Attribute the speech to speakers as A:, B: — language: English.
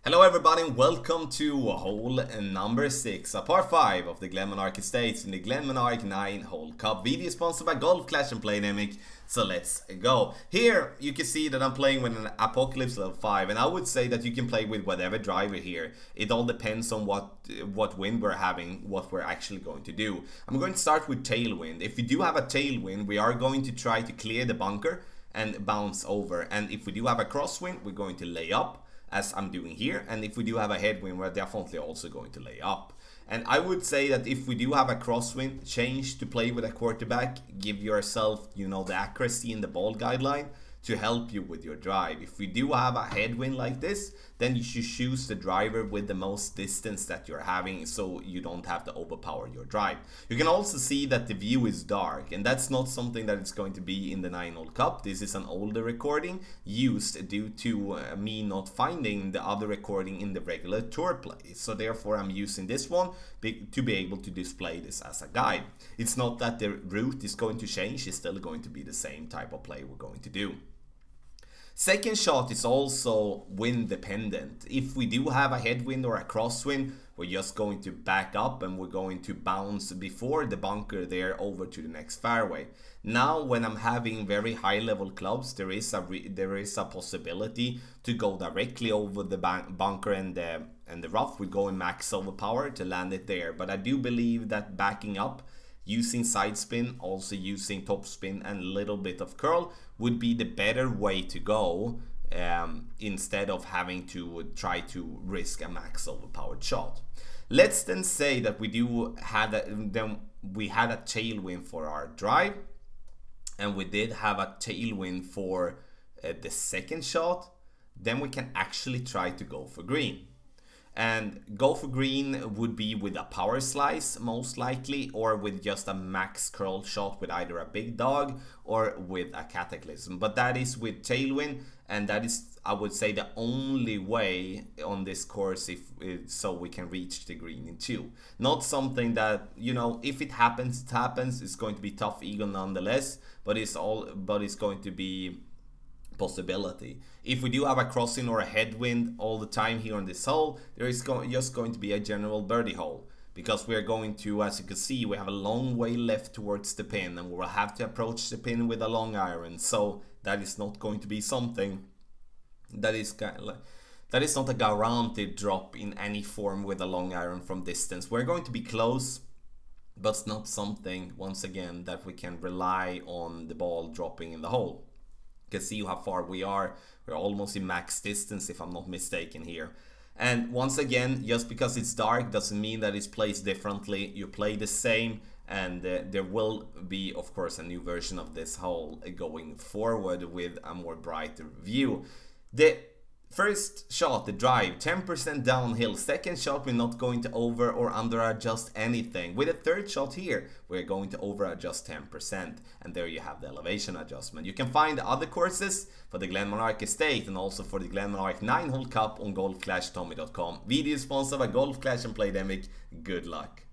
A: Hello everybody and welcome to hole number 6, a par 5 of the Glenmonarch Estates in the Glenmonarch 9-hole cup. Video sponsored by Golf Clash and Playdemic. So let's go. Here you can see that I'm playing with an Apocalypse level 5, and I would say that you can play with whatever driver here. It all depends on what wind we're having, what we're actually going to do. I'm going to start with tailwind. If we do have a tailwind, we are going to try to clear the bunker and bounce over. And if we do have a crosswind, we're going to lay up, as I'm doing here, and if we do have a headwind, we're definitely also going to lay up. And I would say that if we do have a crosswind, change to play with a quarterback, give yourself, you know, the accuracy in the ball guideline to help you with your drive. If we do have a headwind like this, then you should choose the driver with the most distance that you're having, so you don't have to overpower your drive. You can also see that the view is dark, and that's not something that is going to be in the 9-hole cup. This is an older recording used due to me not finding the other recording in the regular tour play. So therefore I'm using this one to be able to display this as a guide. It's not that the route is going to change, it's still going to be the same type of play we're going to do. Second shot is also wind dependent. If we do have a headwind or a crosswind, we're just going to back up and we're going to bounce before the bunker there over to the next fairway. Now when I'm having very high level clubs, there is a possibility to go directly over the bunker and the rough. We're going max overpower to land it there, but I do believe that backing up, using side spin, also using top spin and a little bit of curl would be the better way to go, instead of having to try to risk a max overpowered shot. Let's then say that we had a tailwind for our drive, and we did have a tailwind for the second shot. Then we can actually try to go for green. And go for green would be with a power slice most likely, or with just a max curl shot with either a big dog or with a cataclysm. But that is with tailwind, and that is, I would say, the only way on this course so we can reach the green in 2. Not something that, you know, if it happens, it happens. It's going to be tough eagle nonetheless, but it's going to be possibility. If we do have a crossing or a headwind all the time here on this hole, there is just going to be a general birdie hole, because we're going to, as you can see, we have a long way left towards the pin, and we will have to approach the pin with a long iron. So that is not going to be something that is not a guaranteed drop in any form with a long iron from distance. We're going to be close, but it's not something, once again, that we can rely on the ball dropping in the hole. You can see how far we are. We're almost in max distance, if I'm not mistaken here. And once again, just because it's dark doesn't mean that it's placed differently. You play the same, and there will be, of course, a new version of this hole going forward with a more brighter view. The first shot, the drive, 10% downhill. Second shot, we're not going to over or under adjust anything. With the third shot here, we're going to over adjust 10%. And there you have the elevation adjustment. You can find other courses for the Glenmonarch Estate and also for the Glenmonarch 9-hole cup on golfclashtommy.com. Video sponsored by Golf Clash and Playdemic. Good luck.